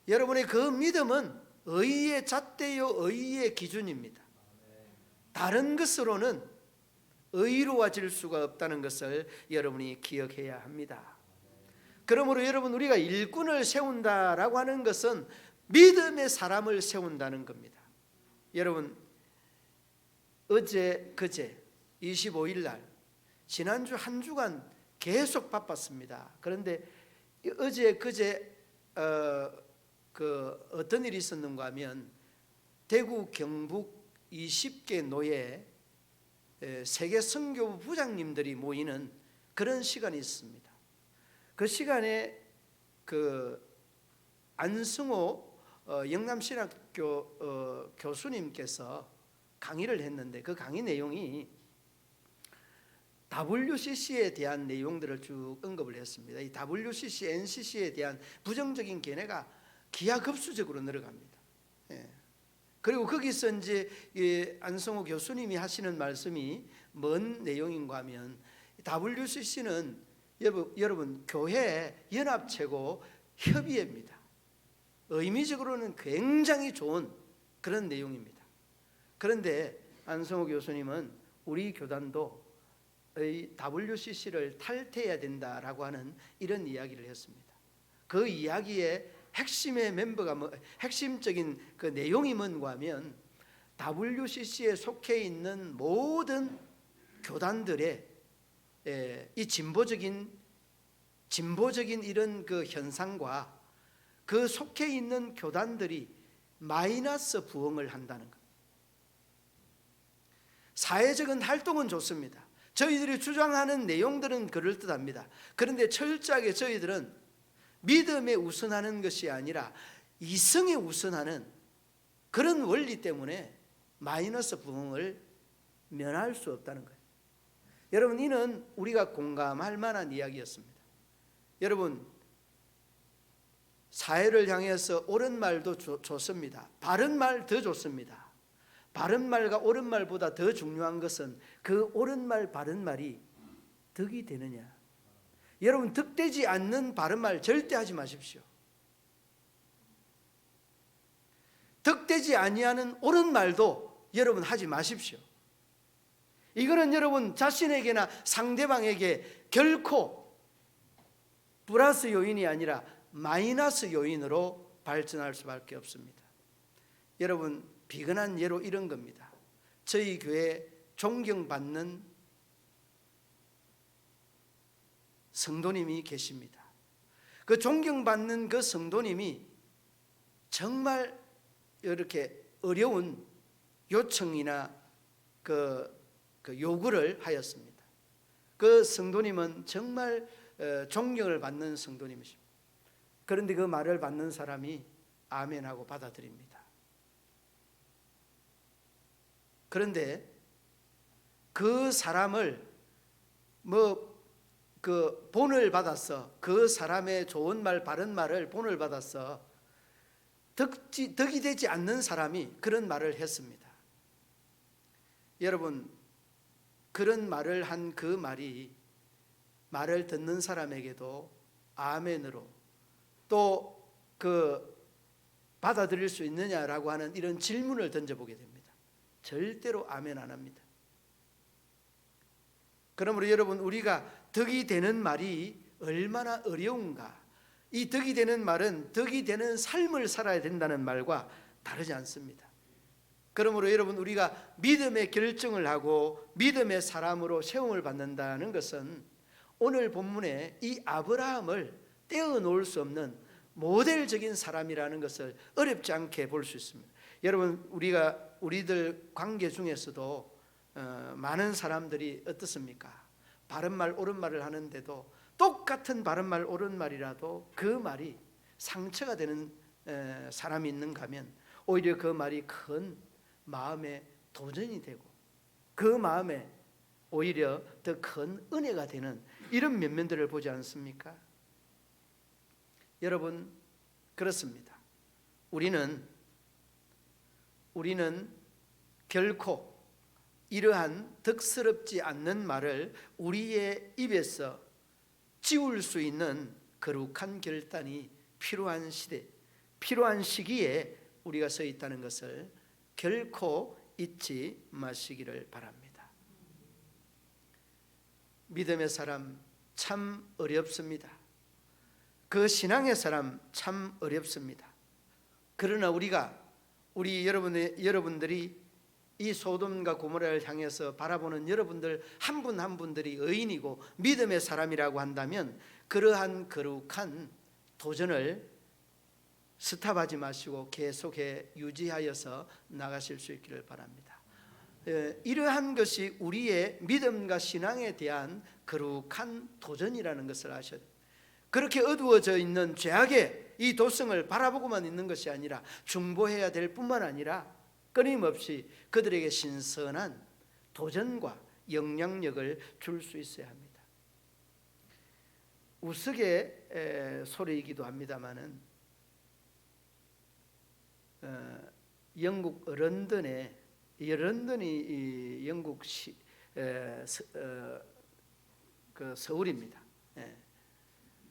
여러분의 그 믿음은 의의 잣대요 의의 기준입니다. 다른 것으로는 의로워질 수가 없다는 것을 여러분이 기억해야 합니다. 그러므로 여러분, 우리가 일꾼을 세운다라고 하는 것은 믿음의 사람을 세운다는 겁니다. 여러분, 어제 그제 25일 날 지난주 한 주간 계속 바빴습니다. 그런데 어제 그제 어떤 일이 있었는가 하면 대구 경북 20개 노예 세계 선교부 부장님들이 모이는 그런 시간이 있습니다. 그 시간에 안승호 영남신학교 교수님께서 강의를 했는데 그 강의 내용이 WCC에 대한 내용들을 쭉 언급을 했습니다. 이 WCC, NCC에 대한 부정적인 견해가 기하급수적으로 늘어갑니다. 그리고 거기서 이제 안성호 교수님이 하시는 말씀이 뭔 내용인가 하면 WCC는 여러분 교회 연합체고 협의회입니다. 의미적으로는 굉장히 좋은 그런 내용입니다. 그런데 안성호 교수님은 우리 교단도 이 WCC를 탈퇴해야 된다라고 하는 이런 이야기를 했습니다. 그 이야기의 핵심의 멤버가 핵심적인 그 내용이 뭔가 하면 WCC에 속해 있는 모든 교단들의 이 진보적인 이런 그 현상과 그 속해 있는 교단들이 마이너스 부흥을 한다는 것. 사회적인 활동은 좋습니다. 저희들이 주장하는 내용들은 그럴듯합니다. 그런데 철저하게 저희들은 믿음에 우선하는 것이 아니라 이성에 우선하는 그런 원리 때문에 마이너스 부흥을 면할 수 없다는 거예요. 여러분, 이는 우리가 공감할 만한 이야기였습니다. 여러분, 사회를 향해서 옳은 말도 좋습니다. 바른 말 더 좋습니다. 바른 말과 옳은 말보다 더 중요한 것은 그 옳은 말, 바른 말이 덕이 되느냐. 여러분, 덕되지 않는 바른 말 절대 하지 마십시오. 덕되지 아니하는 옳은 말도 여러분 하지 마십시오. 이거는 여러분 자신에게나 상대방에게 결코 플러스 요인이 아니라 마이너스 요인으로 발전할 수밖에 없습니다. 여러분, 비근한 예로 이런 겁니다. 저희 교회 존경받는 성도님이 계십니다. 그 존경받는 그 성도님이 정말 이렇게 어려운 요청이나 그 요구를 하였습니다. 그 성도님은 정말 존경을 받는 성도님이십니다. 그런데 그 말을 받는 사람이 아멘하고 받아들입니다. 그런데 그 사람을 그 본을 받아서 그 사람의 좋은 말 바른 말을 본을 받아서 덕이 되지 않는 사람이 그런 말을 했습니다. 여러분, 그런 말을 한 그 말이 말을 듣는 사람에게도 아멘으로 또 그 받아들일 수 있느냐라고 하는 이런 질문을 던져보게 됩니다. 절대로 아멘 안 합니다. 그러므로 여러분, 우리가 덕이 되는 말이 얼마나 어려운가. 이 덕이 되는 말은 덕이 되는 삶을 살아야 된다는 말과 다르지 않습니다. 그러므로 여러분, 우리가 믿음의 결정을 하고 믿음의 사람으로 세움을 받는다는 것은 오늘 본문에 이 아브라함을 떼어놓을 수 없는 모델적인 사람이라는 것을 어렵지 않게 볼 수 있습니다. 여러분, 우리들 관계 중에서도 많은 사람들이 어떻습니까? 바른 말 옳은 말을 하는데도 똑같은 바른 말 옳은 말이라도 그 말이 상처가 되는 사람이 있는가 하면 오히려 그 말이 큰 마음의 도전이 되고 그 마음에 오히려 더 큰 은혜가 되는 이런 면면들을 보지 않습니까? 여러분, 그렇습니다. 우리는 결코 이러한 덕스럽지 않는 말을 우리의 입에서 지울 수 있는 거룩한 결단이 필요한 시대, 필요한 시기에 우리가 서 있다는 것을 결코 잊지 마시기를 바랍니다. 믿음의 사람 참 어렵습니다. 그 신앙의 사람 참 어렵습니다. 그러나 우리 여러분들이 이 소돔과 고모라를 향해서 바라보는 여러분들 한 분 한 분들이 의인이고 믿음의 사람이라고 한다면 그러한 거룩한 도전을 스탑하지 마시고 계속해 유지하여서 나가실 수 있기를 바랍니다. 이러한 것이 우리의 믿음과 신앙에 대한 거룩한 도전이라는 것을 아셔야 됩니다. 그렇게 어두워져 있는 죄악의 이 도성을 바라보고만 있는 것이 아니라 중보해야 될 뿐만 아니라 끊임없이 그들에게 신선한 도전과 영향력을 줄 수 있어야 합니다. 우스개 소리이기도 합니다마는 영국 런던이 영국 그 서울입니다.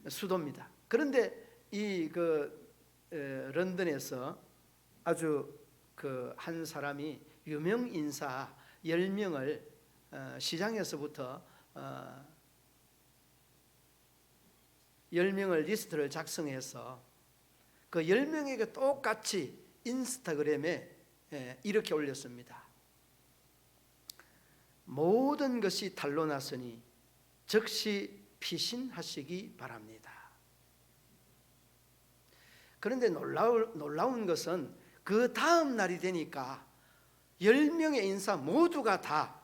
수도입니다. 그런데 이 런던에서 아주 한 사람이 유명 인사 10명을 시장에서부터 10명을 리스트를 작성해서 그 10명에게 똑같이 인스타그램에 이렇게 올렸습니다. 모든 것이 탄로 났으니 즉시 피신하시기 바랍니다. 그런데 놀라운 것은 그 다음 날이 되니까 10명의 인사 모두가 다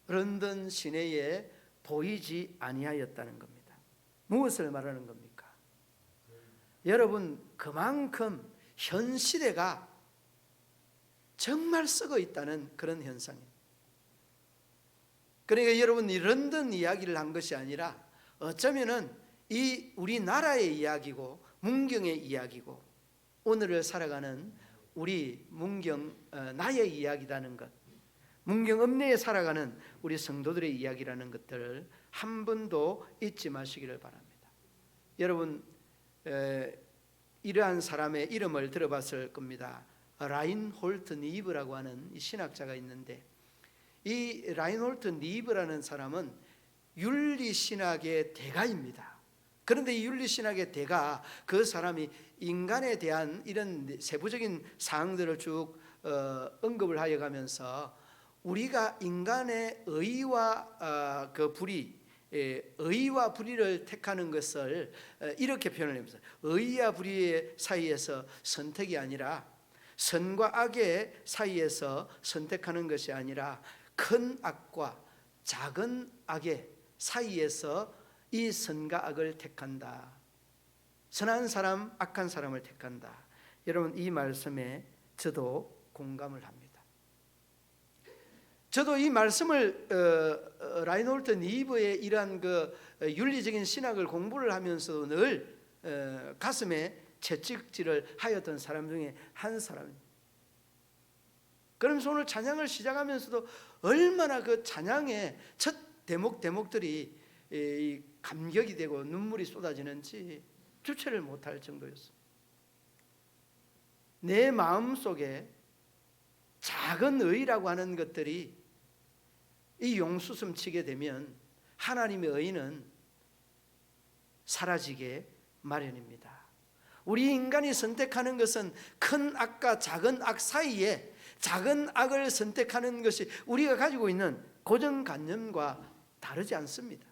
런던 시내에 보이지 아니하였다는 겁니다. 무엇을 말하는 겁니까? 여러분, 그만큼 현 시대가 정말 썩어 있다는 그런 현상입니다. 그러니까 여러분, 이 런던 이야기를 한 것이 아니라 어쩌면은 이 우리나라의 이야기고 문경의 이야기고 오늘을 살아가는 우리 문경 나의 이야기라는 것, 문경 읍내에 살아가는 우리 성도들의 이야기라는 것들을 한 번도 잊지 마시기를 바랍니다. 여러분, 이러한 사람의 이름을 들어봤을 겁니다. 라인홀트 니브라고 하는 이 신학자가 있는데 이 라인홀트 니브라는 사람은 윤리신학의 대가입니다. 그런데 이 윤리신학의 대가, 그 사람이 인간에 대한 이런 세부적인 사항들을 쭉 언급을 하여 가면서 우리가 인간의 의와 그 불의, 의와 불의를 택하는 것을 이렇게 표현을 합니다. 의와 불의 사이에서 선택이 아니라, 선과 악의 사이에서 선택하는 것이 아니라, 큰 악과 작은 악의 사이에서 이 선과 악을 택한다. 선한 사람, 악한 사람을 택한다. 여러분, 이 말씀에 저도 공감을 합니다. 저도 이 말씀을 라인홀트 니브의 이러한 그 윤리적인 신학을 공부를 하면서도 늘 가슴에 채찍질을 하였던 사람 중에 한 사람입니다. 그러면서 오늘 찬양을 시작하면서도 얼마나 그 찬양의 첫 대목들이 감격이 되고 눈물이 쏟아지는지 주체를 못할 정도였습니다. 내 마음속에 작은 의라고 하는 것들이 이 용수섬 치게 되면 하나님의 의는 사라지게 마련입니다. 우리 인간이 선택하는 것은 큰 악과 작은 악 사이에 작은 악을 선택하는 것이 우리가 가지고 있는 고정관념과 다르지 않습니다.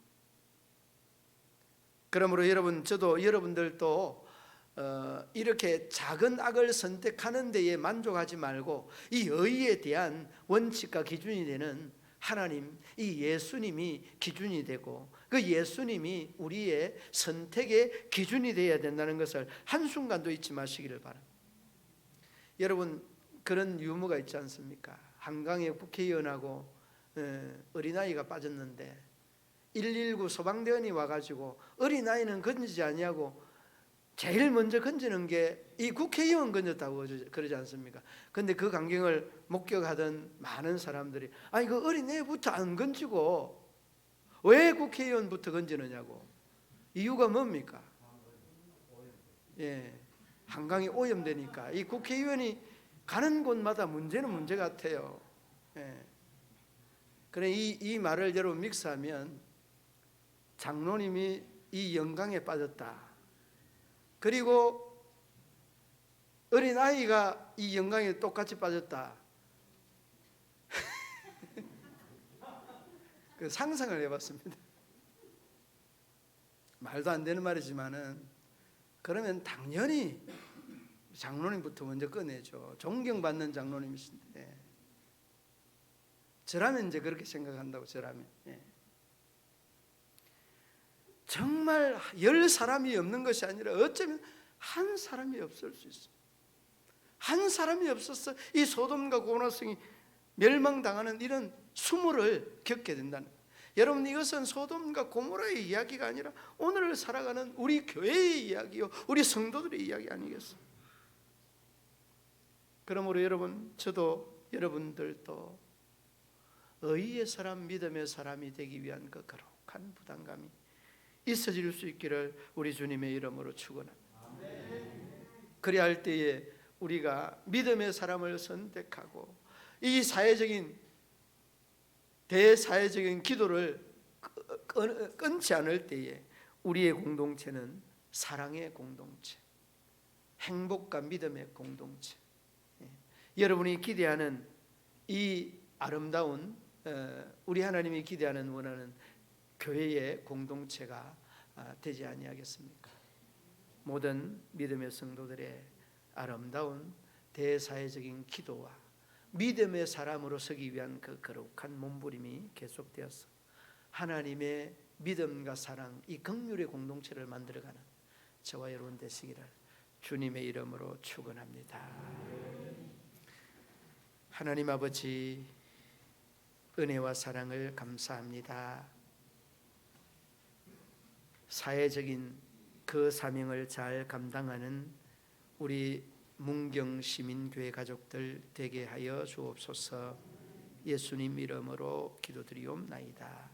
그러므로 여러분, 저도 여러분들도 이렇게 작은 악을 선택하는 데에 만족하지 말고 이 의에 대한 원칙과 기준이 되는 하나님, 이 예수님이 기준이 되고 그 예수님이 우리의 선택의 기준이 되어야 된다는 것을 한순간도 잊지 마시기를 바랍니다. 여러분, 그런 유머가 있지 않습니까? 한강에 국회의원하고 어린아이가 빠졌는데 119 소방대원이 와가지고 어린아이는 건지지 아니하고 제일 먼저 건지는 게 이 국회의원 건졌다고 그러지 않습니까? 근데 그 광경을 목격하던 많은 사람들이 아니 그 어린애부터 안 건지고 왜 국회의원부터 건지느냐고. 이유가 뭡니까? 한강이 오염되니까. 이 국회의원이 가는 곳마다 문제는 문제 같아요. 그래 이 말을 여러분 믹스하면 장로님이 이 영광에 빠졌다. 그리고 어린아이가 이 영광에 똑같이 빠졌다. 그 상상을 해봤습니다. 말도 안 되는 말이지만은 그러면 당연히 장로님부터 먼저 꺼내죠. 존경받는 장로님이신데 저라면 이제 그렇게 생각한다고. 저라면 정말 10사람이 없는 것이 아니라 어쩌면 한 사람이 없을 수 있습니다. 한 사람이 없어서 이 소돔과 고모라성이 멸망당하는 이런 수모를 겪게 된다는 거예요. 여러분, 이것은 소돔과 고모라의 이야기가 아니라 오늘 살아가는 우리 교회의 이야기요, 우리 성도들의 이야기 아니겠습니까? 그러므로 여러분, 저도 여러분들도 의의 사람, 믿음의 사람이 되기 위한 그 거룩한 부담감이 있어질 수 있기를 우리 주님의 이름으로 축원합니다. 그래야 할 때에 우리가 믿음의 사람을 선택하고 이 대사회적인 기도를 끊지 않을 때에 우리의 공동체는 사랑의 공동체, 행복과 믿음의 공동체, 여러분이 기대하는 이 아름다운 우리 하나님이 기대하는 원하는 교회의 공동체가 되지 아니하겠습니까? 모든 믿음의 성도들의 아름다운 대사회적인 기도와 믿음의 사람으로 서기 위한 그 거룩한 몸부림이 계속되어서 하나님의 믿음과 사랑, 이 긍휼의 공동체를 만들어가는 저와 여러분 되시기를 주님의 이름으로 축원합니다. 하나님 아버지, 은혜와 사랑을 감사합니다. 사회적인 그 사명을 잘 감당하는 우리 문경 시민교회 가족들 되게 하여 주옵소서. 예수님 이름으로 기도드리옵나이다.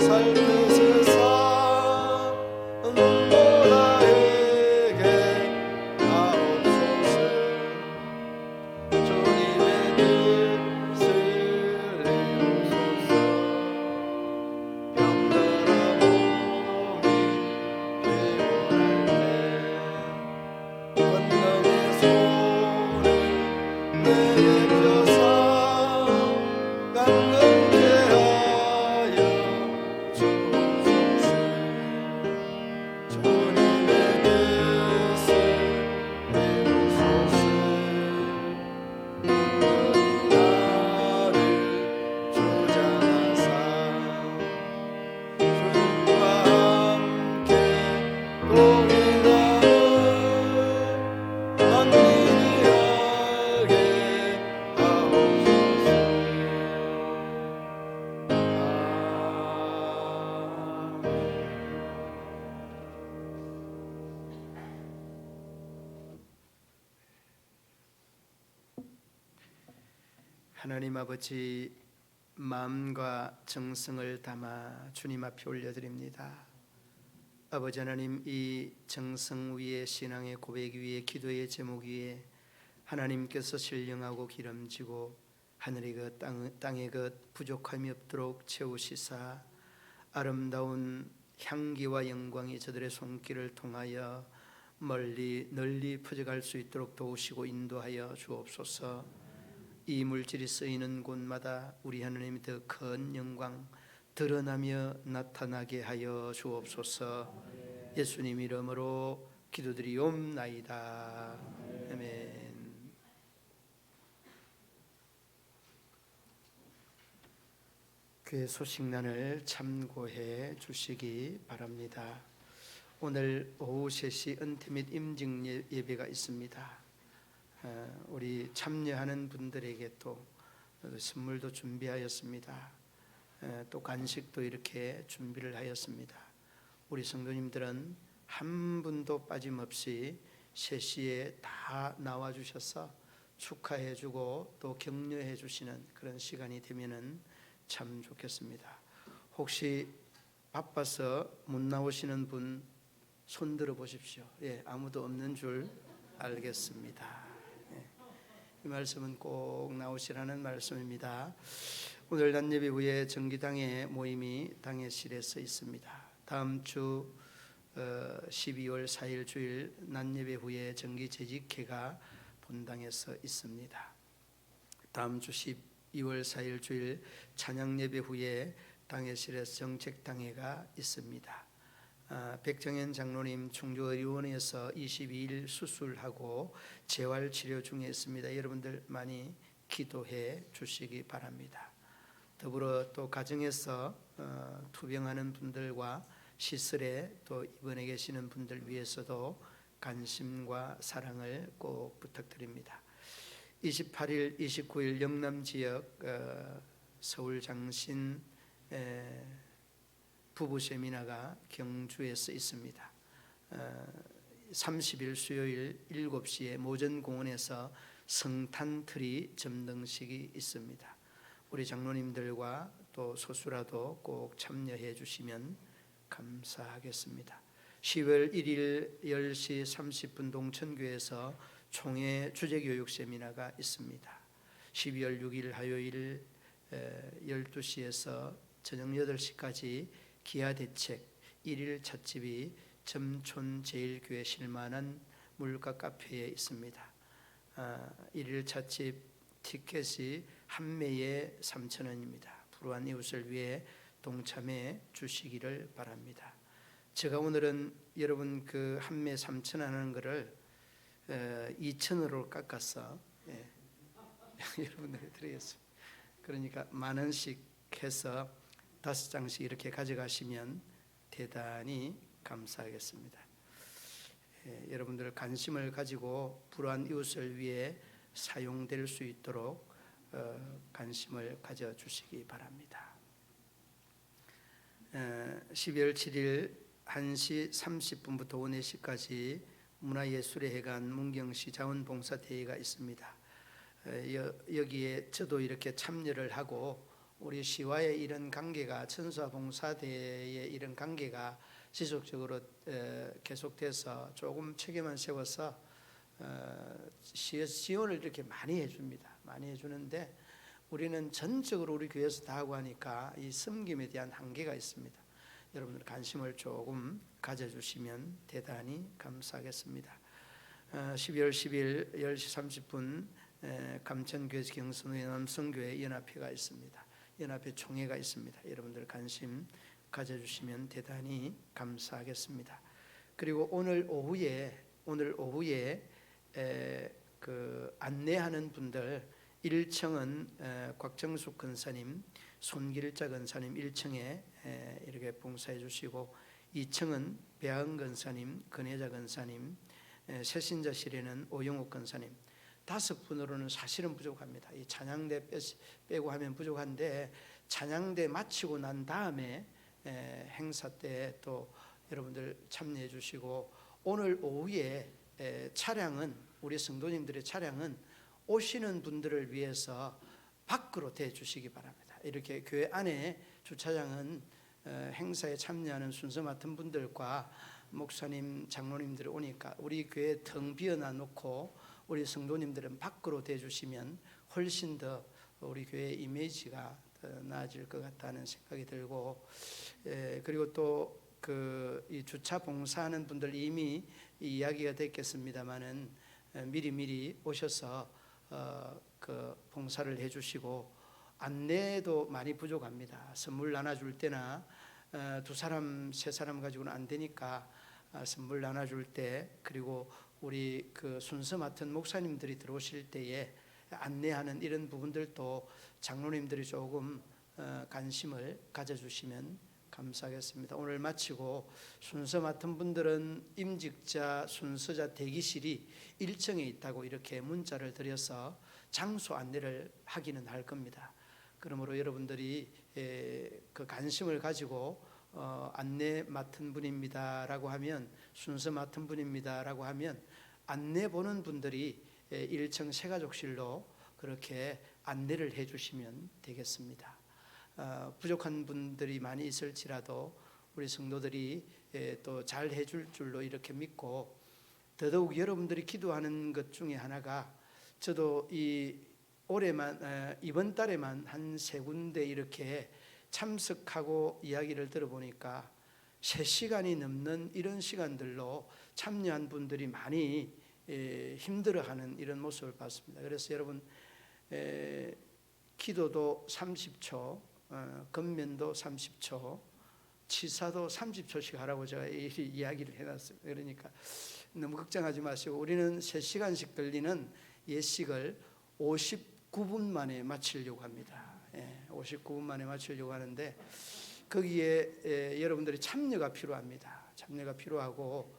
살피시사 눈보라에게 하옵소서. 주님의 뜻을 이루소서. 병들어 몸이 피곤할 때 권능의 손을 내게 펴사 강건케 하여 주옵소서. 주님의 뜻을 이루소서. 온전히 나를 주장하사 주님과 함께 동행하는 만민이하게 하옵소서. 하나님 아버지, 마음과 정성을 담아 주님 앞에 올려드립니다. 아버지 하나님, 이 정성 위에 신앙의 고백 위에 기도의 제목 위에 하나님께서 신령하고 기름지고 하늘의 것 땅의 것 부족함이 없도록 채우시사 아름다운 향기와 영광이 저들의 손길을 통하여 멀리 널리 퍼져갈 수 있도록 도우시고 인도하여 주옵소서. 이 물질이 쓰이는 곳마다 우리 하나님의 더 큰 영광 드러나며 나타나게 하여 주옵소서. 예수님 이름으로 기도드리옵나이다. 아멘. 교회 소식란을 참고해 주시기 바랍니다. 오늘 오후 3시 은퇴 및 임직 예배가 있습니다. 우리 참여하는 분들에게 또 선물도 준비하였습니다. 또 간식도 이렇게 준비를 하였습니다. 우리 성도님들은 한 분도 빠짐없이 3시에 다 나와주셔서 축하해주고 또 격려해주시는 그런 시간이 되면은 참 좋겠습니다. 혹시 바빠서 못 나오시는 분 손 들어 보십시오. 예, 아무도 없는 줄 알겠습니다. 이 말씀은 꼭 나오시라는 말씀입니다. 오늘 낮예배 후에 정기당회 모임이 당회실에서 있습니다. 다음 주 12월 4일 주일 낮예배 후에 정기 재직회가 본당에서 있습니다. 다음 주 12월 4일 주일 찬양예배 후에 당회실에서 정책당회가 있습니다. 백정현 장로님 충주의료원에서 22일 수술하고 재활치료 중에 있습니다. 여러분들 많이 기도해 주시기 바랍니다. 더불어 또 가정에서 투병하는 분들과 시설에 또 입원해 계시는 분들 위해서도 관심과 사랑을 꼭 부탁드립니다. 28일, 29일 영남지역 서울 장신 부부 세미나가 경주에서 있습니다. 30일 수요일 7시에 모전공원에서 성탄트리 점등식이 있습니다. 우리 장로님들과 또 소수라도 꼭 참여해 주시면 감사하겠습니다. 10월 1일 10시 30분 동천교에서 총회 주제교육 세미나가 있습니다. 12월 6일 화요일 12시에서 저녁 8시까지 기아대책 1일 찻집이 점촌제일교회 실만한 물가 카페에 있습니다. 1일 찻집 티켓이 한 매에 3,000원입니다. 불우한 이웃을 위해 동참해 주시기를 바랍니다. 제가 오늘은 여러분 그 한 매 3,000원 하는 거를 2,000원으로 깎아서 여러분들에 드리겠습니다. 그러니까 10,000원씩 해서 5장씩 이렇게 가져가시면 대단히 감사하겠습니다. 여러분들 관심을 가지고 불우한 이웃을 위해 사용될 수 있도록 관심을 가져주시기 바랍니다. 12월 7일 1시 30분부터 오후 4시까지 문화예술의 해관 문경시 자원봉사대회가 있습니다. 여기에 저도 이렇게 참여를 하고 우리 시와의 이런 관계가 천수와 봉사대의 이런 관계가 지속적으로 계속돼서 조금 체계만 세워서 시에서 지원을 이렇게 많이 해줍니다. 많이 해주는데 우리는 전적으로 우리 교회에서 다 하고 하니까 이 섬김에 대한 한계가 있습니다. 여러분들 관심을 조금 가져주시면 대단히 감사하겠습니다. 12월 10일 10시 30분 감천교회 경선의 남성교회 연합회가 있습니다. 연합회 총회가 있습니다. 여러분들 관심 가져주시면 대단히 감사하겠습니다. 그리고 오늘 오후에 그 안내하는 분들 1층은 곽정숙 근사님, 손길자 근사님 1층에 이렇게 봉사해 주시고 2층은 배은 근사님, 근혜자 근사님, 새신자실에는 오영욱 근사님 5분으로는 사실은 부족합니다. 이 찬양대 빼고 하면 부족한데 찬양대 마치고 난 다음에 행사 때 또 여러분들 참여해 주시고 오늘 오후에 차량은 우리 성도님들의 차량은 오시는 분들을 위해서 밖으로 대주시기 바랍니다. 이렇게 교회 안에 주차장은 행사에 참여하는 순서 맡은 분들과 목사님, 장로님들이 오니까 우리 교회 텅 비어놔 놓고 우리 성도님들은 밖으로 대주시면 훨씬 더 우리 교회의 이미지가 더 나아질 것 같다는 생각이 들고 그리고 또 이 주차 봉사하는 분들 이미 이야기가 됐겠습니다마는 미리 오셔서 그 봉사를 해주시고 안내도 많이 부족합니다. 선물 나눠줄 때나 2사람, 3사람 가지고는 안 되니까 선물 나눠줄 때 그리고 우리 그 순서 맡은 목사님들이 들어오실 때에 안내하는 이런 부분들도 장로님들이 조금 관심을 가져주시면 감사하겠습니다. 오늘 마치고 순서 맡은 분들은 임직자 순서자 대기실이 1층에 있다고 이렇게 문자를 드려서 장소 안내를 하기는 할 겁니다. 그러므로 여러분들이 그 관심을 가지고 안내 맡은 분입니다라고 하면 순서 맡은 분입니다라고 하면 안내 보는 분들이 1층 새가족실로 그렇게 안내를 해주시면 되겠습니다. 부족한 분들이 많이 있을지라도 우리 성도들이 또 잘 해줄 줄로 이렇게 믿고 더더욱 여러분들이 기도하는 것 중에 하나가 저도 이 올해만 이번 달에만 한 3군데 이렇게 참석하고 이야기를 들어보니까 3시간이 넘는 이런 시간들로 참여한 분들이 많이 힘들어하는 이런 모습을 봤습니다. 그래서 여러분 기도도 30초 건면도 30초 치사도 30초씩 하라고 제가 이야기를 해놨습니다. 그러니까 너무 걱정하지 마시고 우리는 3시간씩 걸리는 예식을 59분 만에 마치려고 합니다. 59분 만에 마치려고 하는데 거기에 여러분들이 참여가 필요합니다. 참여가 필요하고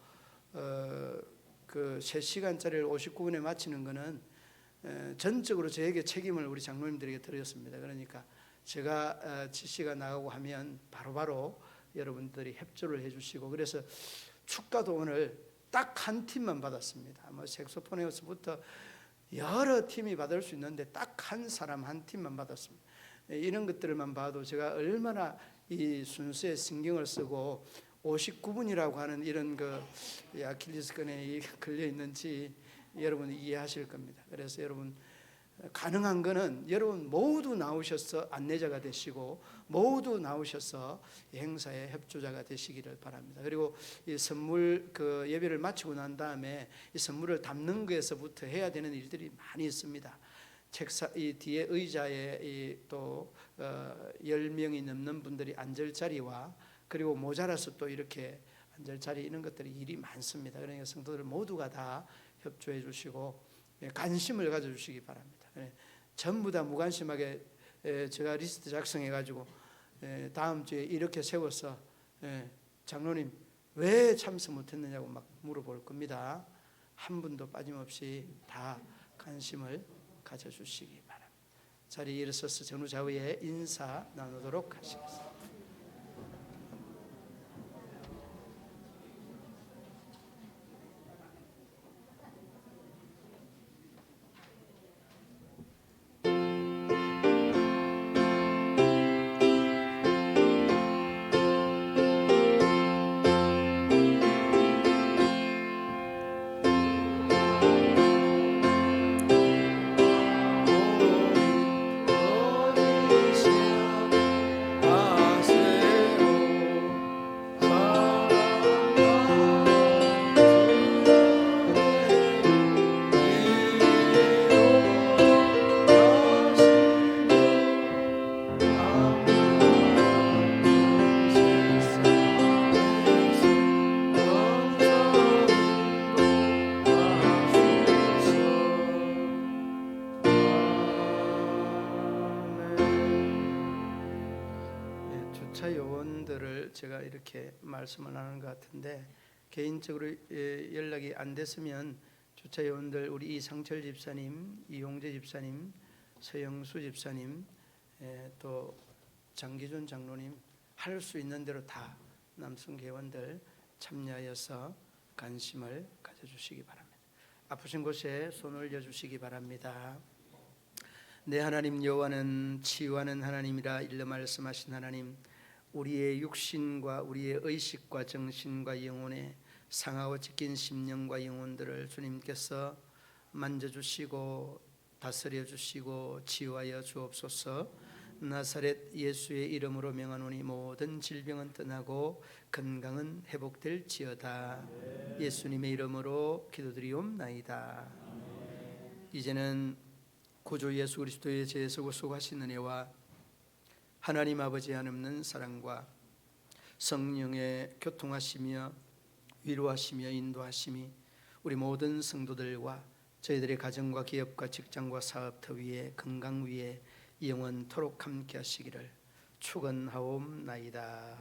그 3시간짜리를 59분에 마치는 것은 전적으로 저에게 책임을 우리 장로님들에게 드렸습니다. 그러니까 제가 지시가 나가고 하면 바로바로 여러분들이 협조를 해주시고 그래서 축가도 오늘 딱 한 팀만 받았습니다. 뭐 색소폰에서부터 여러 팀이 받을 수 있는데 딱 한 사람 한 팀만 받았습니다. 이런 것들만 봐도 제가 얼마나 이 순서에 신경을 쓰고 59분이라고 하는 이런 그 아킬레스건에 걸려 있는지 여러분이 이해하실 겁니다. 그래서 여러분 가능한 거는 여러분 모두 나오셔서 안내자가 되시고 모두 나오셔서 행사의 협조자가 되시기를 바랍니다. 그리고 이 선물 그 예배를 마치고 난 다음에 이 선물을 담는 것에서부터 해야 되는 일들이 많이 있습니다. 책상 이 뒤에 의자에 또 10명이 넘는 분들이 앉을 자리와 그리고 모자라서 또 이렇게 앉을 자리 이런 것들이 일이 많습니다. 그러니까 성도들 모두가 다 협조해 주시고 관심을 가져주시기 바랍니다. 전부 다 무관심하게 제가 리스트 작성해 가지고 다음 주에 이렇게 세워서 장로님 왜 참석 못했느냐고 막 물어볼 겁니다. 한 분도 빠짐없이 다 관심을 가져주시기 바랍니다. 자리에 일어서서 전후좌우에 인사 나누도록 하시겠습니다. 주차 요원들을 제가 이렇게 말씀을 하는 것 같은데 개인적으로 연락이 안 됐으면 주차 요원들 우리 이상철 집사님, 이용재 집사님, 서영수 집사님, 또 장기준 장로님 할 수 있는 대로 다 남성 개원들 참여하여서 관심을 가져주시기 바랍니다. 아프신 곳에 손 올려주시기 바랍니다. 내 하나님 여호와는 치유하는 하나님이라 일러 말씀하신 하나님, 우리의 육신과 우리의 의식과 정신과 영혼에 상하고 찢긴 심령과 영혼들을 주님께서 만져주시고 다스려 주시고 치유하여 주옵소서. 나사렛 예수의 이름으로 명하노니 모든 질병은 떠나고 건강은 회복될지어다. 예수님의 이름으로 기도드리옵나이다. 이제는 구주 예수 그리스도의 죄에서 구속하신 은혜와 하나님 아버지의 한없는 사랑과 성령의 교통하시며 위로하시며 인도하심이 우리 모든 성도들과 저희들의 가정과 기업과 직장과 사업터 위에 건강 위에 영원토록 함께 하시기를 축원하옵나이다.